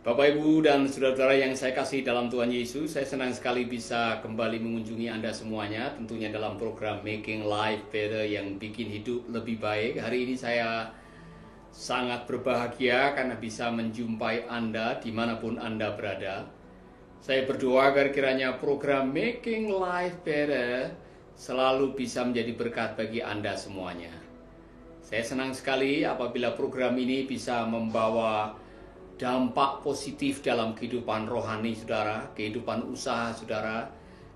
Bapak, Ibu, dan saudara-saudara yang saya kasih dalam Tuhan Yesus, saya senang sekali bisa kembali mengunjungi Anda semuanya, tentunya dalam program Making Life Better yang bikin hidup lebih baik. Hari ini saya sangat berbahagia karena bisa menjumpai Anda dimanapun Anda berada. Saya berdoa agar kiranya program Making Life Better selalu bisa menjadi berkat bagi Anda semuanya. Saya senang sekali apabila program ini bisa membawa dampak positif dalam kehidupan rohani saudara, kehidupan usaha saudara,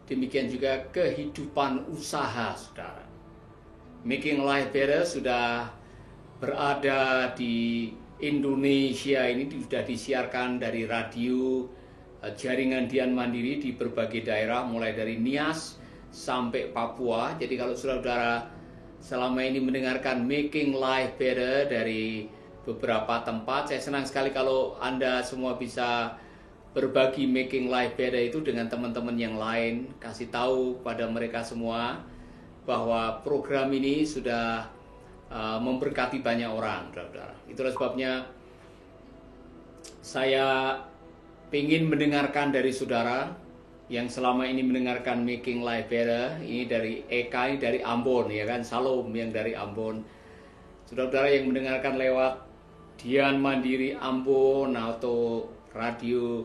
demikian juga kehidupan usaha saudara. Making Life Better sudah berada di Indonesia ini, sudah disiarkan dari radio jaringan Dian Mandiri di berbagai daerah, mulai dari Nias sampai Papua. Jadi kalau saudara-saudara selama ini mendengarkan Making Life Better dari beberapa tempat, saya senang sekali kalau Anda semua bisa berbagi Making Life Better itu dengan teman-teman yang lain, kasih tahu pada mereka semua bahwa program ini sudah memberkati banyak orang, saudara-saudara. Itulah sebabnya saya ingin mendengarkan dari saudara yang selama ini mendengarkan Making Life Better. Ini dari Eka, ini dari Ambon, ya kan, Salom yang dari Ambon. Saudara-saudara yang mendengarkan lewat Dian Mandiri Ambon atau radio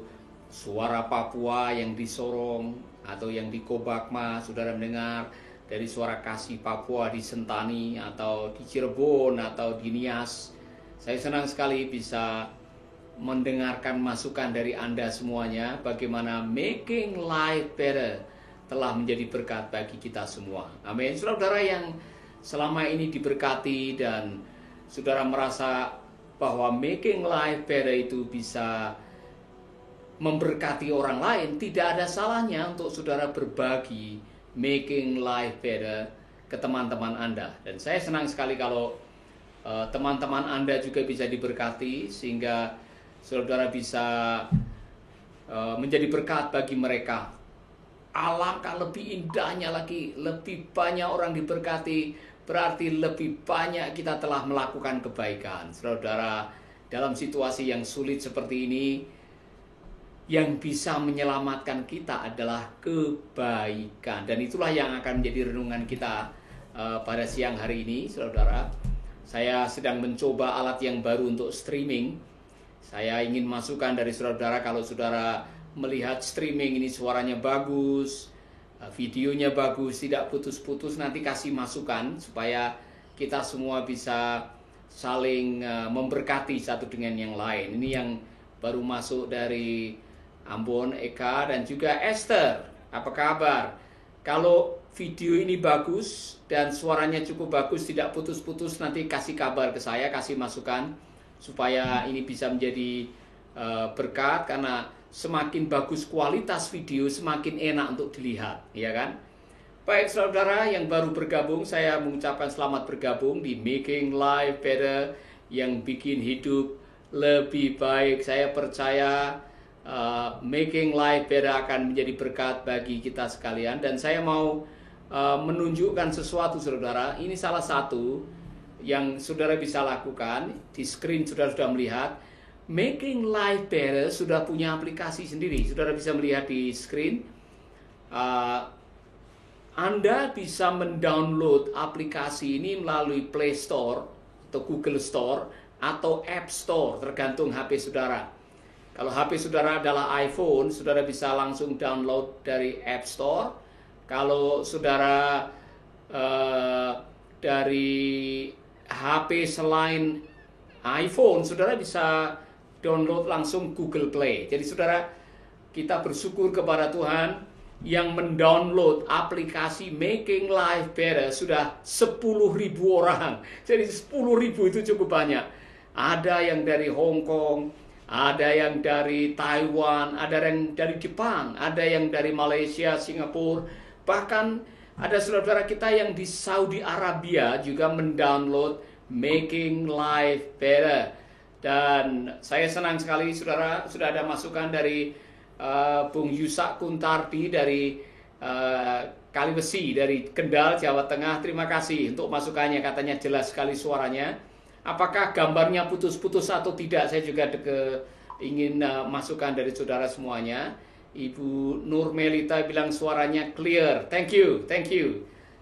Suara Papua yang di Sorong atau yang di Kobakma, saudara mendengar dari Suara Kasih Papua di Sentani atau di Cirebon atau di Nias. Saya senang sekali bisa mendengarkan masukan dari Anda semuanya bagaimana Making Life Better telah menjadi berkat bagi kita semua. Amin. Saudara-saudara yang selama ini diberkati dan saudara merasa bahwa Making Life Better itu bisa memberkati orang lain, tidak ada salahnya untuk saudara berbagi Making Life Better ke teman-teman Anda. Dan saya senang sekali kalau teman-teman Anda juga bisa diberkati, sehingga saudara bisa menjadi berkat bagi mereka. Alangkah lebih indahnya lagi, lebih banyak orang diberkati, berarti lebih banyak kita telah melakukan kebaikan. Saudara, dalam situasi yang sulit seperti ini, yang bisa menyelamatkan kita adalah kebaikan. Dan itulah yang akan menjadi renungan kita pada siang hari ini, saudara. Saya sedang mencoba alat yang baru untuk streaming. Saya ingin masukkan dari saudara, kalau saudara melihat streaming ini suaranya bagus, videonya bagus, tidak putus-putus, nanti kasih masukan supaya kita semua bisa saling memberkati satu dengan yang lain. Ini yang baru masuk dari Ambon, Eka, dan juga Esther. Apa kabar? Kalau video ini bagus dan suaranya cukup bagus, tidak putus-putus, nanti kasih kabar ke saya, kasih masukan supaya ini bisa menjadi berkat, karena semakin bagus kualitas video, semakin enak untuk dilihat, ya kan? Baik, saudara yang baru bergabung, saya mengucapkan selamat bergabung di Making Life Better yang bikin hidup lebih baik. Saya percaya Making Life Better akan menjadi berkat bagi kita sekalian. Dan saya mau menunjukkan sesuatu, saudara. Ini salah satu yang saudara bisa lakukan. Di screen saudara sudah melihat Making Life Better sudah punya aplikasi sendiri. Saudara bisa melihat di screen. Anda bisa mendownload aplikasi ini melalui Play Store atau Google Store atau App Store, tergantung HP saudara. Kalau HP saudara adalah iPhone, saudara bisa langsung download dari App Store. Kalau saudara dari HP selain iPhone, saudara bisa download langsung Google Play. Jadi saudara, kita bersyukur kepada Tuhan yang mendownload aplikasi Making Life Better sudah 10.000 orang. Jadi 10.000 itu cukup banyak. Ada yang dari Hong Kong, ada yang dari Taiwan, ada yang dari Jepang, ada yang dari Malaysia, Singapura, bahkan ada saudara kita yang di Saudi Arabia juga mendownload Making Life Better. Dan saya senang sekali, saudara, sudah ada masukan dari Bung Yusak Kuntardi dari Kaliwesi, dari Kendal, Jawa Tengah. Terima kasih untuk masukannya, katanya jelas sekali suaranya. Apakah gambarnya putus-putus atau tidak, saya juga ingin masukan dari saudara semuanya. Ibu Nur Melita bilang suaranya clear. Thank you.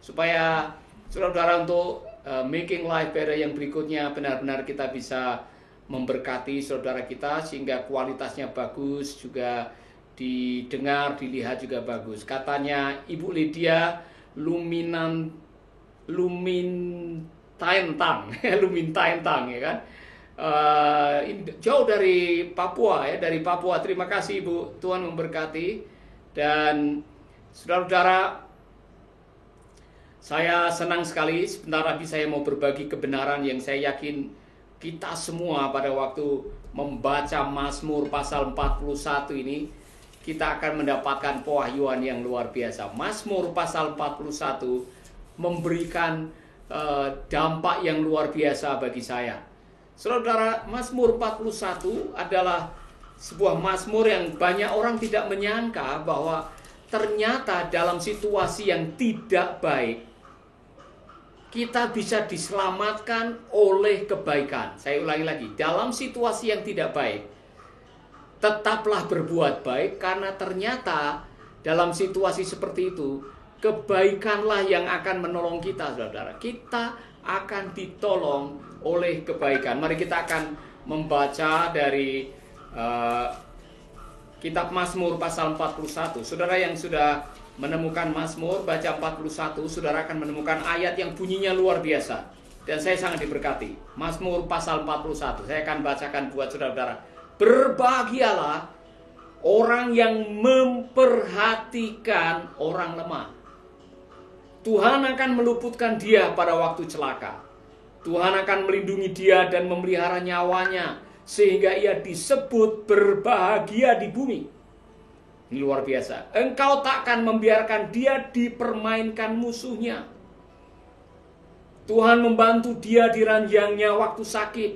Supaya saudara untuk Making Life Better yang berikutnya benar-benar kita bisa memberkati saudara kita sehingga kualitasnya bagus, juga didengar, dilihat juga bagus. Katanya Ibu Lydia Lumintantang ya kan. Jauh dari Papua ya, dari Papua. Terima kasih Ibu, Tuhan memberkati. Dan saudara-saudara, saya senang sekali sebentar lagi saya mau berbagi kebenaran yang saya yakin kita semua pada waktu membaca Mazmur pasal 41 ini kita akan mendapatkan pewahyuan yang luar biasa. Mazmur pasal 41 memberikan dampak yang luar biasa bagi saya. Saudara, Mazmur 41 adalah sebuah mazmur yang banyak orang tidak menyangka bahwa ternyata dalam situasi yang tidak baik kita bisa diselamatkan oleh kebaikan. Saya ulangi lagi, dalam situasi yang tidak baik tetaplah berbuat baik, karena ternyata dalam situasi seperti itu kebaikanlah yang akan menolong kita, saudara. Kita akan ditolong oleh kebaikan. Mari kita akan membaca dari kitab Mazmur pasal 41. Saudara yang sudah menemukan Mazmur, baca 41, saudara akan menemukan ayat yang bunyinya luar biasa. Dan saya sangat diberkati. Mazmur pasal 41, saya akan bacakan buat saudara-saudara. Berbahagialah orang yang memperhatikan orang lemah. Tuhan akan meluputkan dia pada waktu celaka. Tuhan akan melindungi dia dan memelihara nyawanya, sehingga ia disebut berbahagia di bumi. Ini luar biasa. Engkau takkan membiarkan dia dipermainkan musuhnya. Tuhan membantu dia di ranjangnya waktu sakit.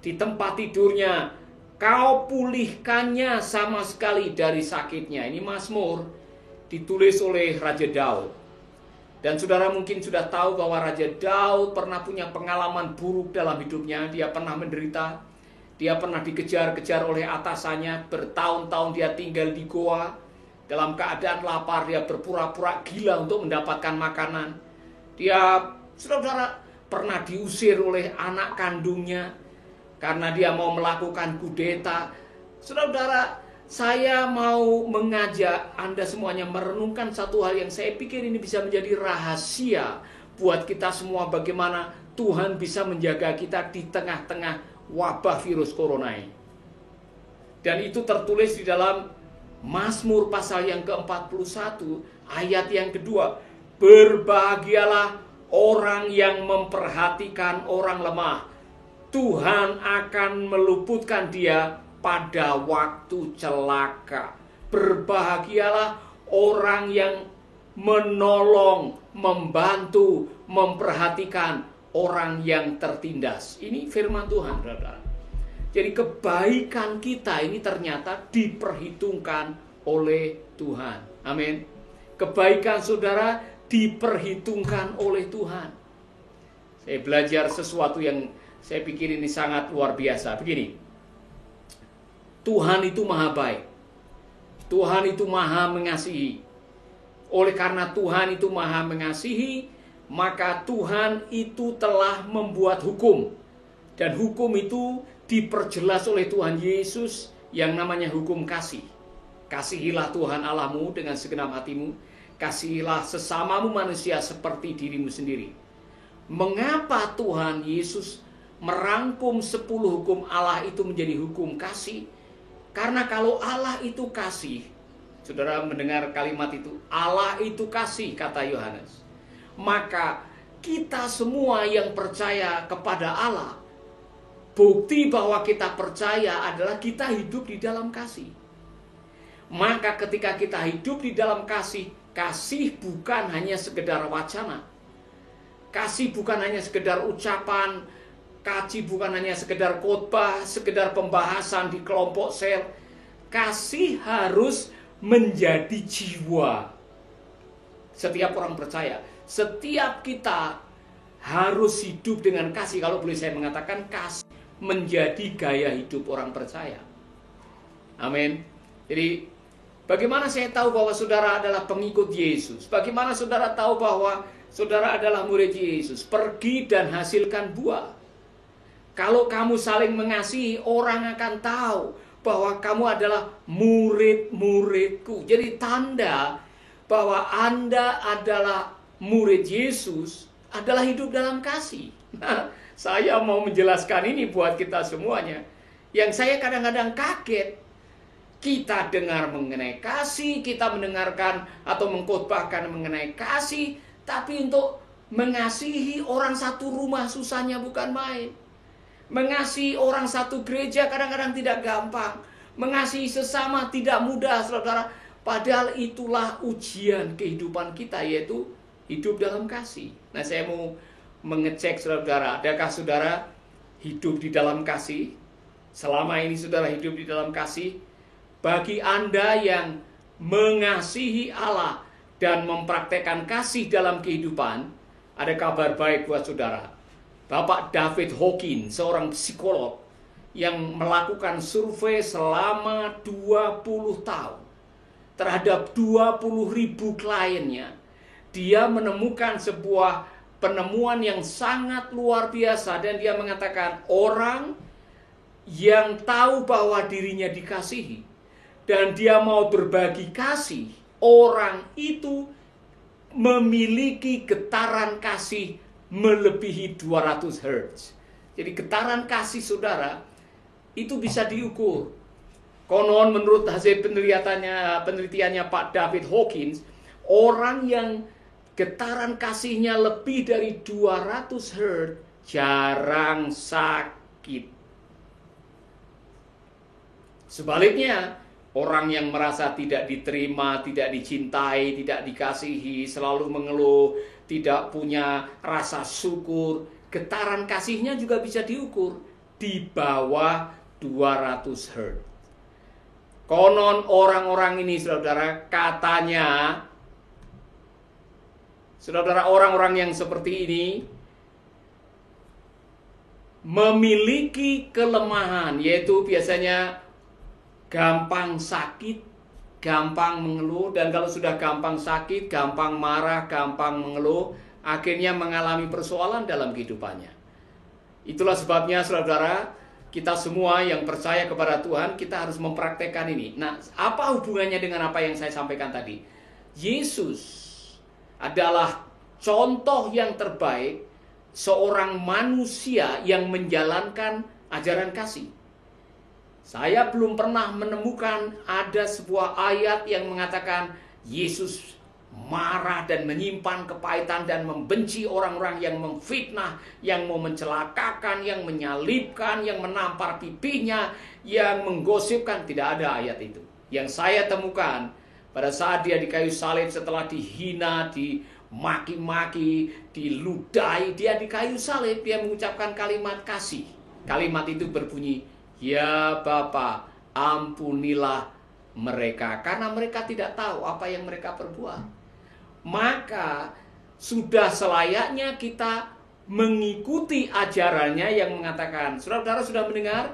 Di tempat tidurnya kau pulihkannya sama sekali dari sakitnya. Ini Mazmur ditulis oleh Raja Daud. Dan saudara mungkin sudah tahu bahwa Raja Daud pernah punya pengalaman buruk dalam hidupnya. Dia pernah menderita. Dia pernah dikejar-kejar oleh atasannya. Bertahun-tahun dia tinggal di goa. Dalam keadaan lapar, dia berpura-pura gila untuk mendapatkan makanan. Dia, saudara, pernah diusir oleh anak kandungnya karena dia mau melakukan kudeta. Saudara, saya mau mengajak Anda semuanya merenungkan satu hal yang saya pikir ini bisa menjadi rahasia buat kita semua, bagaimana Tuhan bisa menjaga kita di tengah-tengah wabah virus corona ini. Dan itu tertulis di dalam Mazmur pasal yang ke-41 ayat yang kedua. Berbahagialah orang yang memperhatikan orang lemah. Tuhan akan meluputkan dia pada waktu celaka. Berbahagialah orang yang menolong, membantu, memperhatikan orang yang tertindas. Ini firman Tuhan, saudara. Jadi kebaikan kita ini ternyata diperhitungkan oleh Tuhan. Amin. Kebaikan saudara diperhitungkan oleh Tuhan. Saya belajar sesuatu yang saya pikir ini sangat luar biasa. Begini, Tuhan itu maha baik. Tuhan itu maha mengasihi. Oleh karena Tuhan itu maha mengasihi, maka Tuhan itu telah membuat hukum. Dan hukum itu diperjelas oleh Tuhan Yesus yang namanya hukum kasih. Kasihilah Tuhan Allahmu dengan segenap hatimu. Kasihilah sesamamu manusia seperti dirimu sendiri. Mengapa Tuhan Yesus merangkum 10 hukum Allah itu menjadi hukum kasih? Karena kalau Allah itu kasih, saudara mendengar kalimat itu, Allah itu kasih, kata Yohanes. Maka kita semua yang percaya kepada Allah, bukti bahwa kita percaya adalah kita hidup di dalam kasih. Maka ketika kita hidup di dalam kasih, kasih bukan hanya sekedar wacana. Kasih bukan hanya sekedar ucapan. Kasih bukan hanya sekedar khotbah, sekedar pembahasan di kelompok sel. Kasih harus menjadi jiwa setiap orang percaya. Setiap kita harus hidup dengan kasih. Kalau boleh saya mengatakan, kasih menjadi gaya hidup orang percaya. Amin. Jadi bagaimana saya tahu bahwa saudara adalah pengikut Yesus? Bagaimana saudara tahu bahwa saudara adalah murid Yesus? Pergi dan hasilkan buah. Kalau kamu saling mengasihi, orang akan tahu bahwa kamu adalah murid-muridku. Jadi tanda bahwa Anda adalah murid Yesus adalah hidup dalam kasih. Nah, saya mau menjelaskan ini buat kita semuanya. Yang saya kadang-kadang kaget, kita dengar mengenai kasih, kita mendengarkan atau mengkhotbahkan mengenai kasih, tapi untuk mengasihi orang satu rumah susahnya bukan main. Mengasihi orang satu gereja kadang-kadang tidak gampang. Mengasihi sesama tidak mudah, saudara. Padahal itulah ujian kehidupan kita, yaitu hidup dalam kasih. Nah, saya mau mengecek saudara, adakah saudara hidup di dalam kasih? Selama ini saudara hidup di dalam kasih? Bagi Anda yang mengasihi Allah dan mempraktekkan kasih dalam kehidupan, ada kabar baik buat saudara. Bapak David Hawkins, seorang psikolog yang melakukan survei selama 20 tahun terhadap 20.000 kliennya, dia menemukan sebuah penemuan yang sangat luar biasa, dan dia mengatakan orang yang tahu bahwa dirinya dikasihi dan dia mau berbagi kasih, orang itu memiliki getaran kasih melebihi 200 Hz. Jadi getaran kasih saudara itu bisa diukur. Konon menurut hasil penelitiannya Pak David Hawkins, orang yang getaran kasihnya lebih dari 200 Hz jarang sakit. Sebaliknya, orang yang merasa tidak diterima, tidak dicintai, tidak dikasihi, selalu mengeluh, tidak punya rasa syukur, getaran kasihnya juga bisa diukur di bawah 200 Hz. Konon orang-orang ini, saudara, katanya, saudara, orang-orang yang seperti ini memiliki kelemahan, yaitu biasanya gampang sakit, gampang mengeluh, dan kalau sudah gampang sakit, gampang marah, gampang mengeluh, akhirnya mengalami persoalan dalam kehidupannya. Itulah sebabnya, saudara, kita semua yang percaya kepada Tuhan, kita harus mempraktekkan ini. Nah, apa hubungannya dengan apa yang saya sampaikan tadi? Yesus adalah contoh yang terbaik seorang manusia yang menjalankan ajaran kasih. Saya belum pernah menemukan ada sebuah ayat yang mengatakan Yesus marah dan menyimpan kepahitan dan membenci orang-orang yang memfitnah, yang mau mencelakakan, yang menyalibkan, yang menampar pipinya, yang menggosipkan. Tidak ada ayat itu. Yang saya temukan pada saat dia di kayu salib, setelah dihina, dimaki-maki, diludahi, dia di kayu salib, dia mengucapkan kalimat kasih. Kalimat itu berbunyi, "Ya Bapa, ampunilah mereka, karena mereka tidak tahu apa yang mereka perbuat." Maka sudah selayaknya kita mengikuti ajarannya yang mengatakan, saudara-saudara sudah mendengar,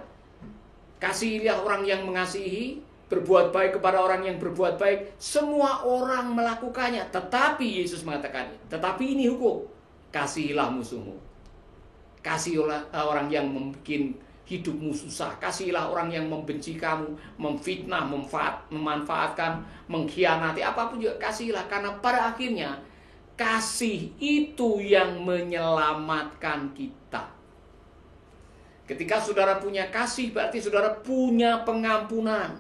kasihilah orang yang mengasihi, berbuat baik kepada orang yang berbuat baik. Semua orang melakukannya, tetapi Yesus mengatakan, tetapi ini hukum, kasihilah musuhmu. Kasihilah orang yang membuat hidupmu susah. Kasihilah orang yang membenci kamu, memfitnah, memanfaatkan, mengkhianati, apapun juga kasihilah. Karena pada akhirnya kasih itu yang menyelamatkan kita. Ketika saudara punya kasih, berarti saudara punya pengampunan.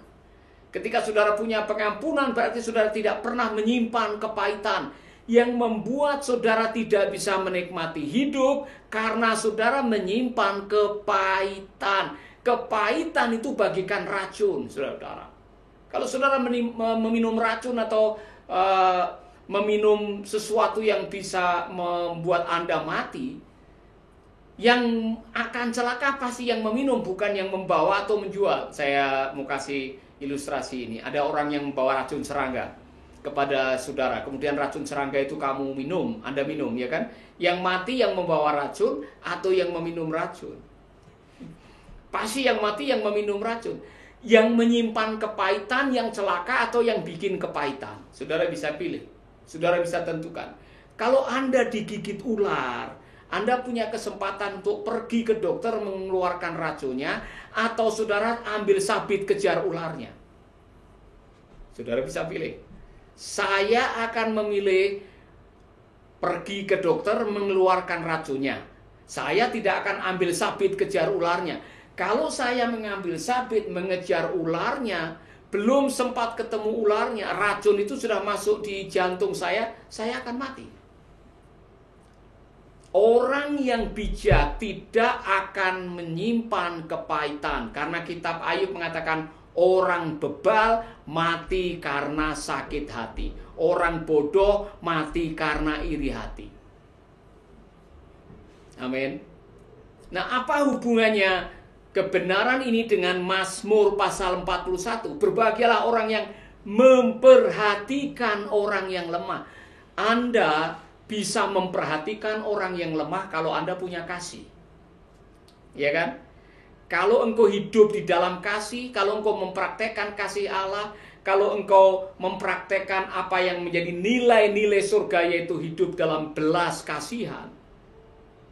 Ketika saudara punya pengampunan, berarti saudara tidak pernah menyimpan kepahitan yang membuat saudara tidak bisa menikmati hidup karena saudara menyimpan kepahitan. Kepahitan itu bagikan racun, saudara. Kalau saudara meminum racun atau meminum sesuatu yang bisa membuat Anda mati, yang akan celaka pasti yang meminum, bukan yang membawa atau menjual. Saya mau kasih ilustrasi ini. Ada orang yang membawa racun serangga kepada saudara, kemudian racun serangga itu kamu minum, Anda minum, ya kan? Yang mati yang membawa racun atau yang meminum racun? Pasti yang mati yang meminum racun. Yang menyimpan kepahitan, yang celaka, atau yang bikin kepahitan? Saudara bisa pilih. Saudara bisa tentukan. Kalau Anda digigit ular, Anda punya kesempatan untuk pergi ke dokter mengeluarkan racunnya, atau saudara ambil sabit kejar ularnya. Saudara bisa pilih. Saya akan memilih pergi ke dokter mengeluarkan racunnya. Saya tidak akan ambil sabit kejar ularnya. Kalau saya mengambil sabit mengejar ularnya, belum sempat ketemu ularnya, racun itu sudah masuk di jantung saya akan mati. Orang yang bijak tidak akan menyimpan kepahitan, karena kitab Ayub mengatakan orang bebal mati karena sakit hati, orang bodoh mati karena iri hati. Amin. Nah, apa hubungannya kebenaran ini dengan Mazmur pasal 41? Berbahagialah orang yang memperhatikan orang yang lemah. Anda bisa memperhatikan orang yang lemah kalau Anda punya kasih. Ya kan? Kalau engkau hidup di dalam kasih, kalau engkau mempraktekkan kasih Allah, kalau engkau mempraktekkan apa yang menjadi nilai-nilai surga, yaitu hidup dalam belas kasihan,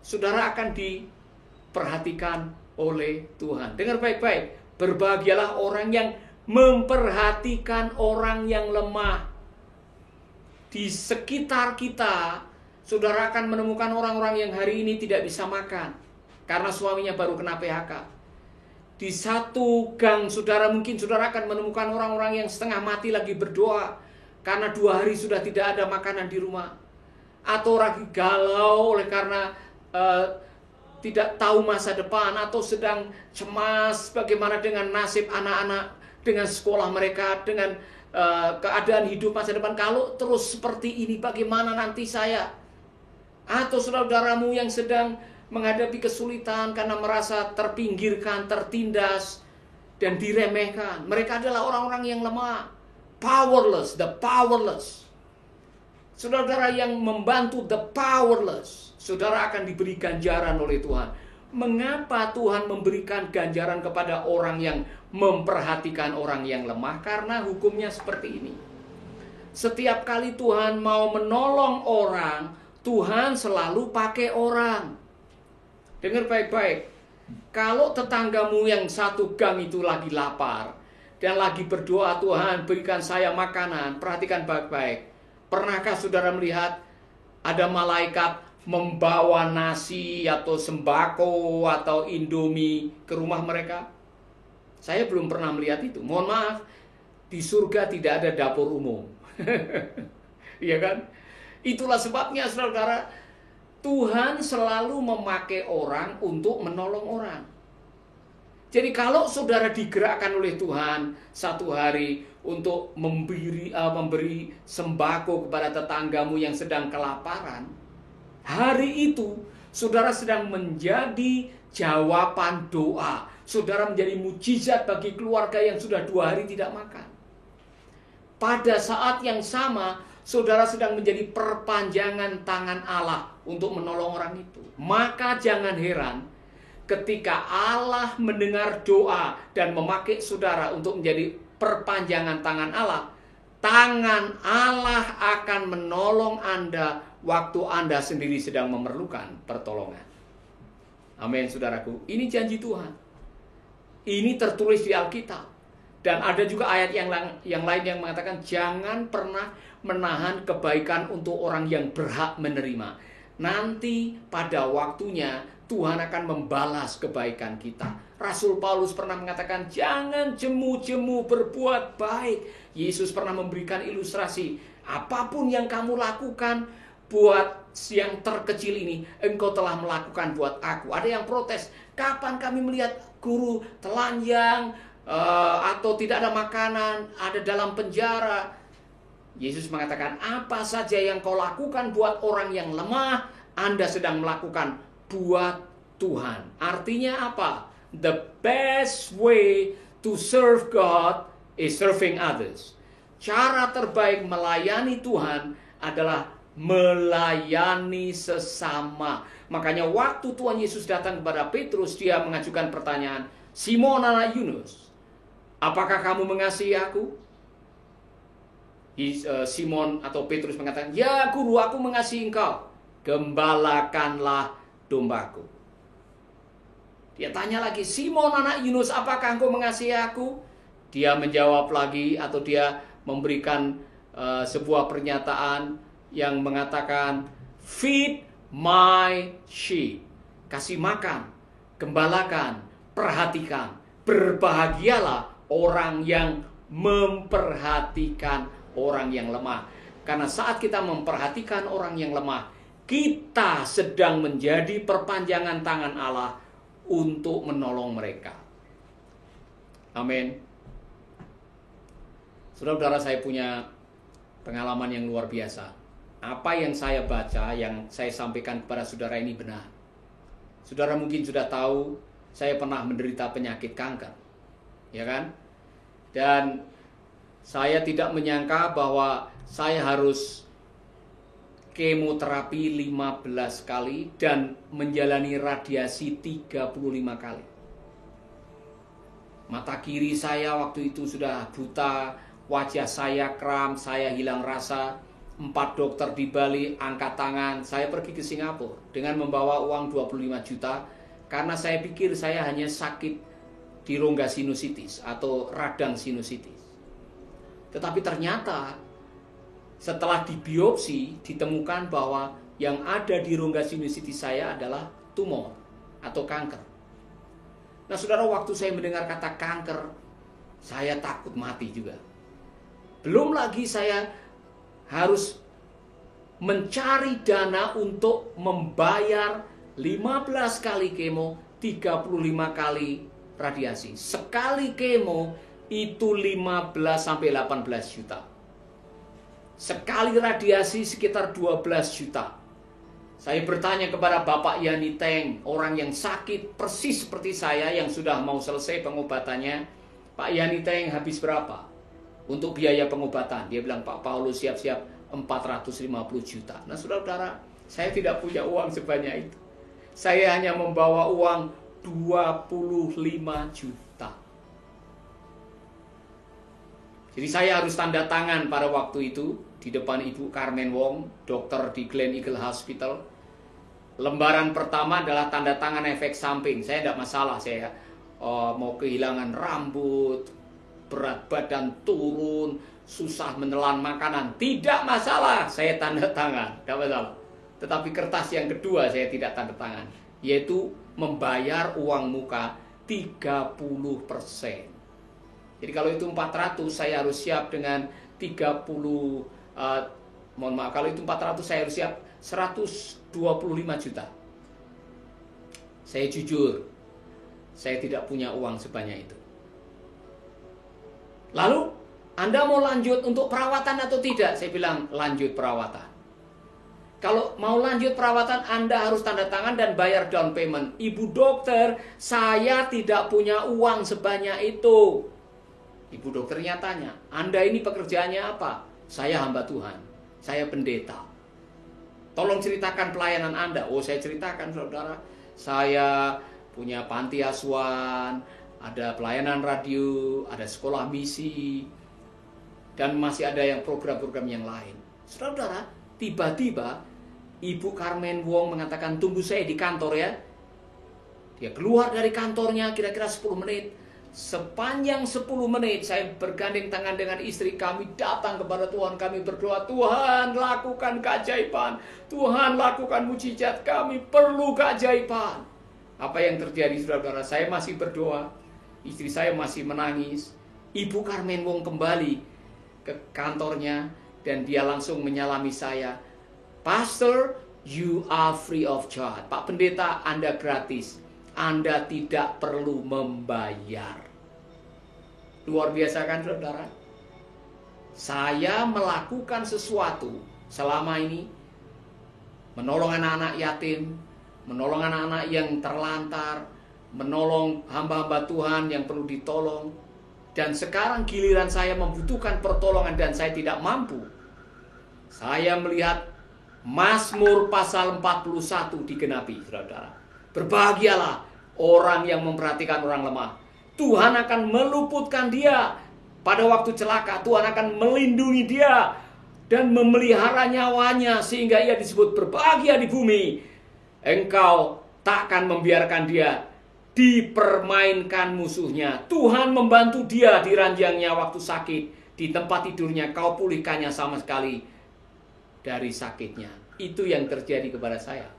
saudara akan diperhatikan oleh Tuhan. Dengar baik-baik, berbahagialah orang yang memperhatikan orang yang lemah. Di sekitar kita, saudara akan menemukan orang-orang yang hari ini tidak bisa makan karena suaminya baru kena PHK. Di satu gang saudara, mungkin saudara akan menemukan orang-orang yang setengah mati lagi berdoa karena 2 hari sudah tidak ada makanan di rumah. Atau lagi galau oleh karena tidak tahu masa depan, atau sedang cemas bagaimana dengan nasib anak-anak, dengan sekolah mereka, dengan keadaan hidup masa depan. Kalau terus seperti ini, bagaimana nanti saya? Atau saudaramu yang sedang menghadapi kesulitan karena merasa terpinggirkan, tertindas, dan diremehkan. Mereka adalah orang-orang yang lemah, powerless, the powerless. Saudara yang membantu the powerless, saudara akan diberi ganjaran oleh Tuhan. Mengapa Tuhan memberikan ganjaran kepada orang yang memperhatikan orang yang lemah? Karena hukumnya seperti ini. Setiap kali Tuhan mau menolong orang, Tuhan selalu pakai orang. Dengar baik-baik. Kalau tetanggamu yang satu gang itu lagi lapar dan lagi berdoa, Tuhan berikan saya makanan, perhatikan baik-baik. Pernahkah saudara melihat ada malaikat membawa nasi atau sembako atau indomie ke rumah mereka? Saya belum pernah melihat itu. Mohon maaf, di surga tidak ada dapur umum. Iya kan? Itulah sebabnya saudara, Tuhan selalu memakai orang untuk menolong orang. Jadi kalau saudara digerakkan oleh Tuhan satu hari untuk memberi sembako kepada tetanggamu yang sedang kelaparan, hari itu saudara sedang menjadi jawaban doa. Saudara menjadi mujizat bagi keluarga yang sudah 2 hari tidak makan. Pada saat yang sama, saudara sedang menjadi perpanjangan tangan Allah untuk menolong orang itu. Maka jangan heran ketika Allah mendengar doa dan memakai saudara untuk menjadi perpanjangan tangan Allah. Tangan Allah akan menolong Anda waktu Anda sendiri sedang memerlukan pertolongan. Amin, saudaraku. Ini janji Tuhan. Ini tertulis di Alkitab. Dan ada juga ayat yang lain yang mengatakan jangan pernah menahan kebaikan untuk orang yang berhak menerima. Nanti pada waktunya Tuhan akan membalas kebaikan kita. Rasul Paulus pernah mengatakan jangan jemu-jemu berbuat baik. Yesus pernah memberikan ilustrasi, apapun yang kamu lakukan buat yang terkecil ini, engkau telah melakukan buat aku. Ada yang protes, kapan kami melihat guru telanjang atau tidak ada makanan, ada dalam penjara? Yesus mengatakan, apa saja yang kau lakukan buat orang yang lemah, Anda sedang melakukan buat Tuhan. Artinya apa? The best way to serve God is serving others. Cara terbaik melayani Tuhan adalah melayani sesama. Makanya waktu Tuhan Yesus datang kepada Petrus, dia mengajukan pertanyaan, Simon anak Yunus, Apakah kamu mengasihi aku? Simon atau Petrus mengatakan, ya guru, aku mengasihi engkau. Gembalakanlah dombaku. Dia tanya lagi, Simon anak Yunus, apakah engkau mengasihi aku? Dia menjawab lagi, atau dia memberikan sebuah pernyataan yang mengatakan, feed my sheep. Kasih makan, gembalakan, perhatikan. Berbahagialah orang yang memperhatikan orang yang lemah. Karena saat kita memperhatikan orang yang lemah, kita sedang menjadi perpanjangan tangan Allah untuk menolong mereka. Amin. Saudara-saudara, saya punya pengalaman yang luar biasa. Apa yang saya baca, yang saya sampaikan kepada saudara ini benar. Saudara mungkin sudah tahu, saya pernah menderita penyakit kanker. Ya kan? Dan saya tidak menyangka bahwa saya harus kemoterapi 15 kali dan menjalani radiasi 35 kali. Mata kiri saya waktu itu sudah buta, wajah saya kram, saya hilang rasa. 4 dokter di Bali angkat tangan. Saya pergi ke Singapura dengan membawa uang 25 juta karena saya pikir saya hanya sakit di rongga sinusitis atau radang sinusitis. Tetapi ternyata setelah dibiopsi ditemukan bahwa yang ada di rongga sinusitis saya adalah tumor atau kanker. Nah, saudara, waktu saya mendengar kata kanker, saya takut mati juga. Belum lagi saya harus mencari dana untuk membayar 15 kali kemo, 35 kali radiasi. Sekali kemo itu 15 sampai 18 juta. Sekali radiasi sekitar 12 juta. Saya bertanya kepada Bapak Yani Teng, orang yang sakit persis seperti saya yang sudah mau selesai pengobatannya. Pak Yani Teng, habis berapa untuk biaya pengobatan? Dia bilang, Pak Paulus, siap-siap 450 juta. Nah, saudara-saudara, saya tidak punya uang sebanyak itu. Saya hanya membawa uang 25 juta. Jadi saya harus tanda tangan pada waktu itu di depan Ibu Carmen Wong, dokter di Glen Eagle Hospital. Lembaran pertama adalah tanda tangan efek samping. Saya tidak masalah, saya mau kehilangan rambut, berat badan turun, susah menelan makanan, tidak masalah, saya tanda tangan, tidak masalah. Tetapi kertas yang kedua saya tidak tanda tangan, yaitu membayar uang muka 30%. Jadi kalau itu 400, saya harus siap dengan 30, mohon maaf, kalau itu 400 saya harus siap 125 juta. Saya jujur, saya tidak punya uang sebanyak itu. Lalu, Anda mau lanjut untuk perawatan atau tidak? Saya bilang, lanjut perawatan. Kalau mau lanjut perawatan, Anda harus tanda tangan dan bayar down payment. Ibu dokter, saya tidak punya uang sebanyak itu. Ibu dokternya tanya, Anda ini pekerjaannya apa? Saya hamba Tuhan, saya pendeta. Tolong ceritakan pelayanan Anda. Oh, saya ceritakan, saudara. Saya punya panti asuhan, ada pelayanan radio, ada sekolah misi, dan masih ada yang program-program yang lain. Saudara, tiba-tiba Ibu Carmen Wong mengatakan, tunggu saya di kantor ya. Dia keluar dari kantornya kira-kira 10 menit. Sepanjang 10 menit saya bergandeng tangan dengan istri kami, datang kepada Tuhan, kami berdoa, Tuhan lakukan keajaiban, Tuhan lakukan mujizat, kami perlu keajaiban. Apa yang terjadi, saudara-saudara? Saya masih berdoa, istri saya masih menangis. Ibu Carmen Wong kembali ke kantornya dan dia langsung menyalami saya. Pastor, you are free of charge. Pak Pendeta, Anda gratis. Anda tidak perlu membayar. Luar biasa kan, saudara? Saya melakukan sesuatu selama ini, menolong anak-anak yatim, menolong anak-anak yang terlantar, menolong hamba-hamba Tuhan yang perlu ditolong. Dan sekarang giliran saya membutuhkan pertolongan dan saya tidak mampu. Saya melihat Mazmur pasal 41 digenapi, saudara. Berbahagialah orang yang memperhatikan orang lemah. Tuhan akan meluputkan dia pada waktu celaka. Tuhan akan melindungi dia dan memelihara nyawanya sehingga ia disebut berbahagia di bumi. Engkau takkan membiarkan dia dipermainkan musuhnya. Tuhan membantu dia di ranjangnya waktu sakit. Di tempat tidurnya kau pulihkannya sama sekali dari sakitnya. Itu yang terjadi kepada saya.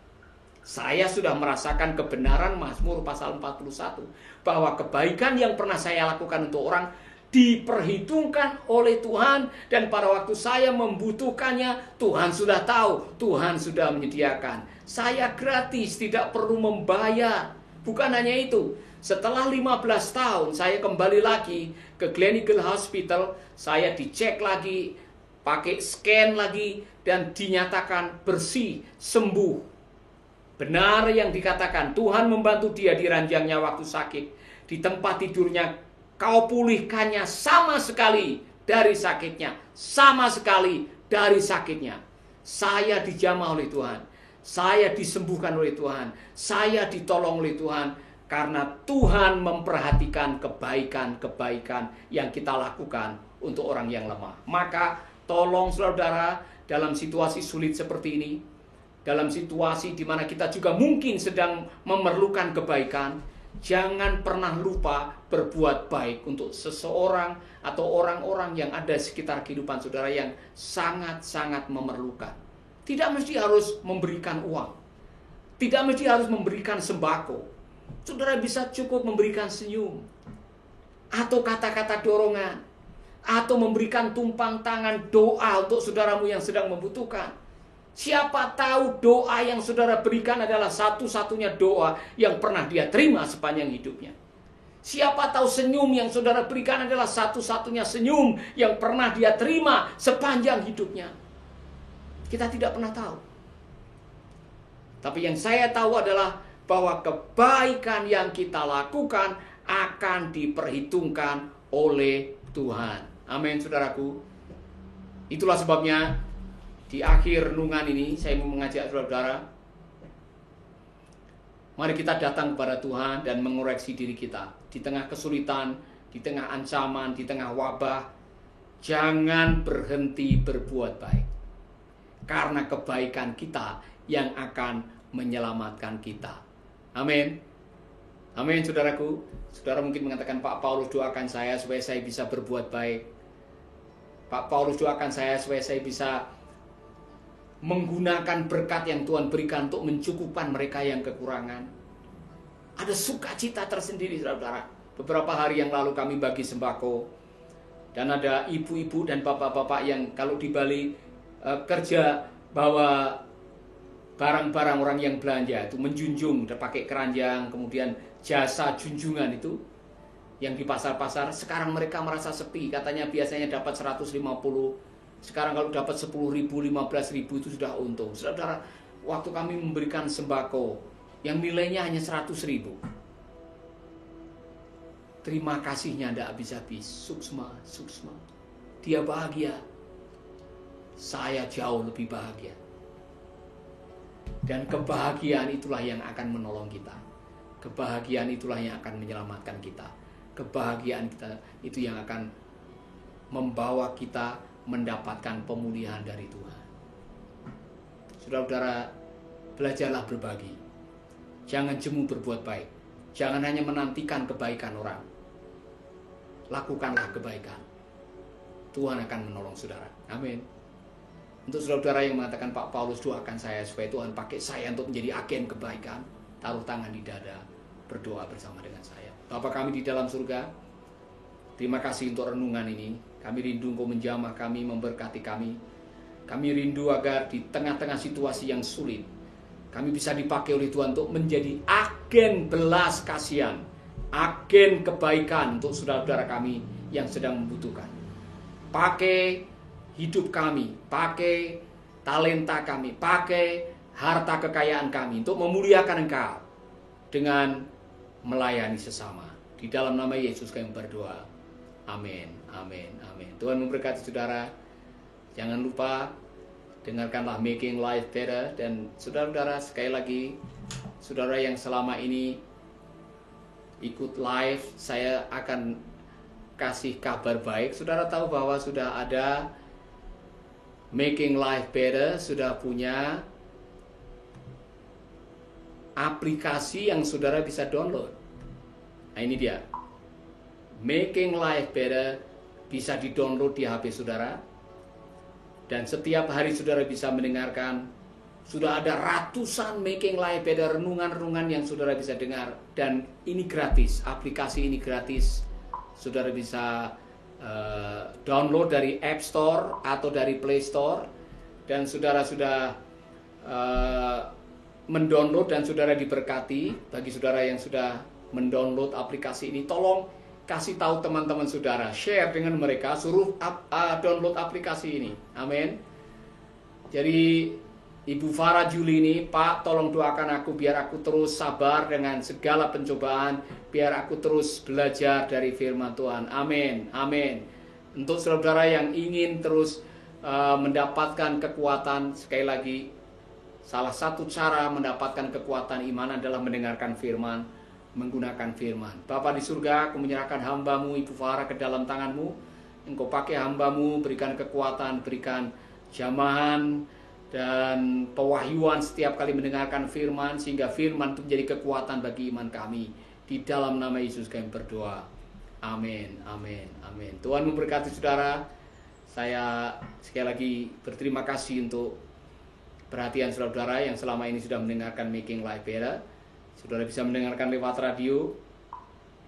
Saya sudah merasakan kebenaran Mazmur pasal 41. Bahwa kebaikan yang pernah saya lakukan untuk orang diperhitungkan oleh Tuhan. Dan pada waktu saya membutuhkannya, Tuhan sudah tahu, Tuhan sudah menyediakan. Saya gratis, tidak perlu membayar. Bukan hanya itu, setelah 15 tahun saya kembali lagi ke Gleneagle Hospital. Saya dicek lagi, pakai scan lagi, dan dinyatakan bersih, sembuh. Benar yang dikatakan, Tuhan membantu dia di ranjangnya waktu sakit. Di tempat tidurnya kau pulihkannya sama sekali dari sakitnya. Sama sekali dari sakitnya. Saya dijamah oleh Tuhan. Saya disembuhkan oleh Tuhan. Saya ditolong oleh Tuhan. Karena Tuhan memperhatikan kebaikan-kebaikan yang kita lakukan untuk orang yang lemah. Maka tolong saudara, dalam situasi sulit seperti ini, dalam situasi di mana kita juga mungkin sedang memerlukan kebaikan, jangan pernah lupa berbuat baik untuk seseorang atau orang-orang yang ada di sekitar kehidupan saudara yang sangat-sangat memerlukan. Tidak mesti harus memberikan uang. Tidak mesti harus memberikan sembako. Saudara bisa cukup memberikan senyum. Atau kata-kata dorongan. Atau memberikan tumpang tangan doa untuk saudaramu yang sedang membutuhkan. Siapa tahu doa yang saudara berikan adalah satu-satunya doa yang pernah dia terima sepanjang hidupnya. Siapa tahu senyum yang saudara berikan adalah satu-satunya senyum yang pernah dia terima sepanjang hidupnya. Kita tidak pernah tahu. Tapi yang saya tahu adalah bahwa kebaikan yang kita lakukan akan diperhitungkan oleh Tuhan. Amin, saudaraku. Itulah sebabnya di akhir renungan ini saya mau mengajak saudara, mari kita datang kepada Tuhan dan mengoreksi diri kita. Di tengah kesulitan, di tengah ancaman, di tengah wabah, jangan berhenti berbuat baik. Karena kebaikan kita yang akan menyelamatkan kita. Amin. Amin, saudaraku. Saudara mungkin mengatakan, Pak Paulus doakan saya supaya saya bisa berbuat baik. Pak Paulus doakan saya supaya saya bisa menggunakan berkat yang Tuhan berikan untuk mencukupkan mereka yang kekurangan. Ada sukacita tersendiri, saudara. Beberapa hari yang lalu kami bagi sembako. Dan ada ibu-ibu dan bapak-bapak yang kalau di Bali kerja bawa barang-barang orang yang belanja itu menjunjung, pakai keranjang, kemudian jasa junjungan itu yang di pasar-pasar. Sekarang mereka merasa sepi, katanya biasanya dapat 150. Sekarang kalau dapat 10.000, 15.000 itu sudah untung. Saudara, waktu kami memberikan sembako yang nilainya hanya 100.000, terima kasihnya tidak habis-habis. Suksma. Dia bahagia. Saya jauh lebih bahagia. Dan kebahagiaan itulah yang akan menolong kita. Kebahagiaan itulah yang akan menyelamatkan kita. Kebahagiaan kita itu yang akan membawa kita mendapatkan pemulihan dari Tuhan. Saudara-saudara, belajarlah berbagi. Jangan jemu berbuat baik. Jangan hanya menantikan kebaikan orang. Lakukanlah kebaikan. Tuhan akan menolong saudara. Amin. Untuk saudara-saudara yang mengatakan, Pak Paulus doakan saya supaya Tuhan pakai saya untuk menjadi agen kebaikan, taruh tangan di dada, berdoa bersama dengan saya. Bapa kami di dalam surga, terima kasih untuk renungan ini. Kami rindu Engkau menjamah kami, memberkati kami. Kami rindu agar di tengah-tengah situasi yang sulit, kami bisa dipakai oleh Tuhan untuk menjadi agen belas kasihan, agen kebaikan untuk saudara-saudara kami yang sedang membutuhkan. Pakai hidup kami, pakai talenta kami, pakai harta kekayaan kami untuk memuliakan Engkau dengan melayani sesama. Di dalam nama Yesus kami berdoa. Amin, amin, amin. Tuhan memberkati saudara. Jangan lupa dengarkanlah Making Life Better. Dan saudara-saudara, sekali lagi, saudara yang selama ini ikut live, saya akan kasih kabar baik. Saudara tahu bahwa sudah ada Making Life Better, sudah punya aplikasi yang saudara bisa download. Nah, ini dia. Making Life Better bisa di-download di HP saudara. Dan setiap hari saudara bisa mendengarkan. Sudah ada ratusan Making Life Better, renungan-renungan yang saudara bisa dengar. Dan ini gratis, aplikasi ini gratis. Saudara bisa download dari App Store atau dari Play Store. Dan saudara sudah mendownload dan saudara diberkati. Bagi saudara yang sudah mendownload aplikasi ini, tolong kasih tahu teman-teman saudara, share dengan mereka, suruh download aplikasi ini. Amin. Jadi Ibu Farah Juli ini, Pak, tolong doakan aku biar aku terus sabar dengan segala pencobaan, biar aku terus belajar dari firman Tuhan. Amin. Amin. Untuk saudara yang ingin terus mendapatkan kekuatan, sekali lagi, salah satu cara mendapatkan kekuatan iman adalah mendengarkan firman, menggunakan firman. Bapa di surga, aku menyerahkan hamba-Mu Ibu Farah ke dalam tangan-Mu. Engkau pakai hamba-Mu, berikan kekuatan, berikan jamahan dan pewahyuan setiap kali mendengarkan firman, sehingga firman itu menjadi kekuatan bagi iman kami. Di dalam nama Yesus kami berdoa. Amin, amin, amin. Tuhan memberkati saudara. Saya sekali lagi berterima kasih untuk perhatian saudara yang selama ini sudah mendengarkan Making Life Better. Saudara bisa mendengarkan lewat radio,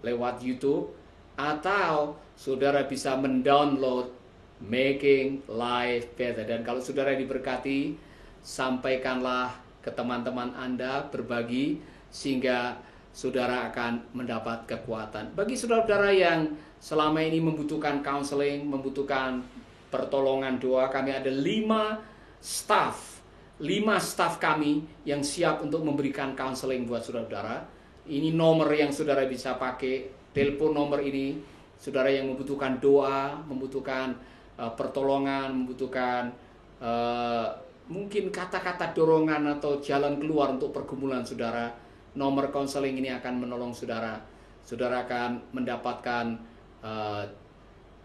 lewat YouTube, atau saudara bisa mendownload Making Life Better. Dan kalau saudara diberkati, sampaikanlah ke teman-teman Anda, berbagi, sehingga saudara akan mendapat kekuatan. Bagi saudara-saudara yang selama ini membutuhkan counseling, membutuhkan pertolongan doa, kami ada 5 staff kami yang siap untuk memberikan counseling buat saudara-saudara. Ini nomor yang saudara bisa pakai, telepon nomor ini. Saudara yang membutuhkan doa, membutuhkan pertolongan, membutuhkan mungkin kata-kata dorongan atau jalan keluar untuk pergumulan saudara, nomor counseling ini akan menolong saudara. Saudara akan mendapatkan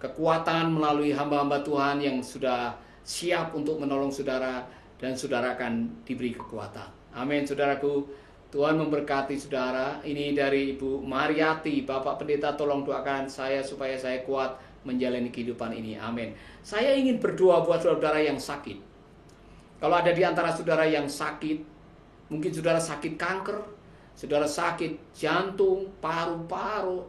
kekuatan melalui hamba-hamba Tuhan yang sudah siap untuk menolong saudara, dan saudara akan diberi kekuatan. Amin, saudaraku. Tuhan memberkati saudara. Ini dari Ibu Mariati. Bapak Pendeta, tolong doakan saya supaya saya kuat menjalani kehidupan ini. Amin. Saya ingin berdoa buat saudara yang sakit. Kalau ada di antara saudara yang sakit, mungkin saudara sakit kanker, saudara sakit jantung, paru-paru,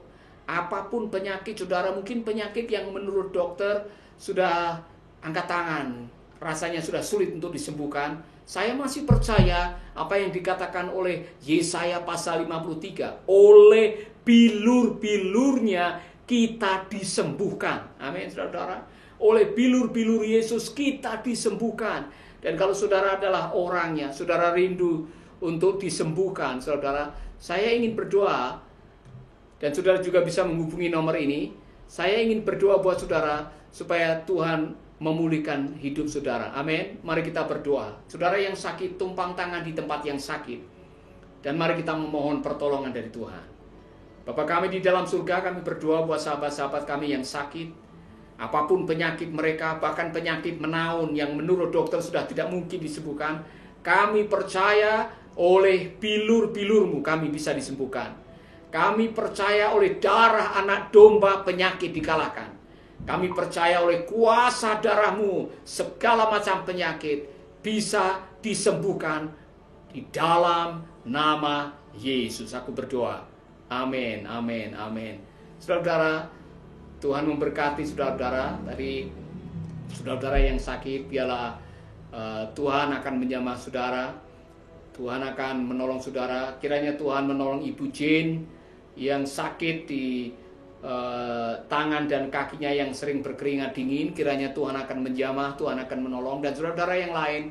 apapun penyakit saudara, mungkin penyakit yang menurut dokter sudah angkat tangan, rasanya sudah sulit untuk disembuhkan. Saya masih percaya apa yang dikatakan oleh Yesaya pasal 53. Oleh bilur-bilurnya kita disembuhkan. Amin, saudara. Oleh bilur-bilur Yesus kita disembuhkan. Dan kalau saudara adalah orangnya, saudara rindu untuk disembuhkan, saudara, saya ingin berdoa. Dan saudara juga bisa menghubungi nomor ini. Saya ingin berdoa buat saudara supaya Tuhan memulihkan hidup saudara. Amin. Mari kita berdoa. Saudara yang sakit, tumpang tangan di tempat yang sakit. Dan mari kita memohon pertolongan dari Tuhan. Bapa kami di dalam surga, kami berdoa buat sahabat-sahabat kami yang sakit. Apapun penyakit mereka, bahkan penyakit menaun yang menurut dokter sudah tidak mungkin disembuhkan. Kami percaya oleh bilur-bilur-Mu kami bisa disembuhkan. Kami percaya oleh darah anak domba penyakit dikalahkan. Kami percaya oleh kuasa darah-Mu segala macam penyakit bisa disembuhkan di dalam nama Yesus. Aku berdoa. Amin, amin, amin. Saudara-saudara, Tuhan memberkati saudara-saudara. Tadi saudara-saudara yang sakit, biarlah Tuhan akan menjamah saudara. Tuhan akan menolong saudara. Kiranya Tuhan menolong Ibu Jane yang sakit di tangan dan kakinya yang sering berkeringat dingin. Kiranya Tuhan akan menjamah, Tuhan akan menolong. Dan saudara-saudara yang lain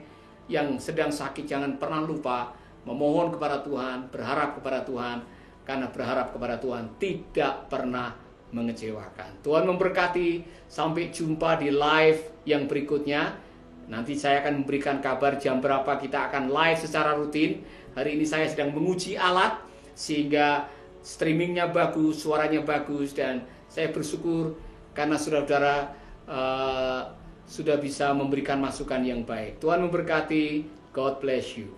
yang sedang sakit, jangan pernah lupa memohon kepada Tuhan, berharap kepada Tuhan, karena berharap kepada Tuhan tidak pernah mengecewakan. Tuhan memberkati. Sampai jumpa di live yang berikutnya. Nanti saya akan memberikan kabar jam berapa kita akan live secara rutin. Hari ini saya sedang menguji alat, sehingga streamingnya bagus, suaranya bagus, dan saya bersyukur karena saudara-saudara sudah bisa memberikan masukan yang baik. Tuhan memberkati. God bless you.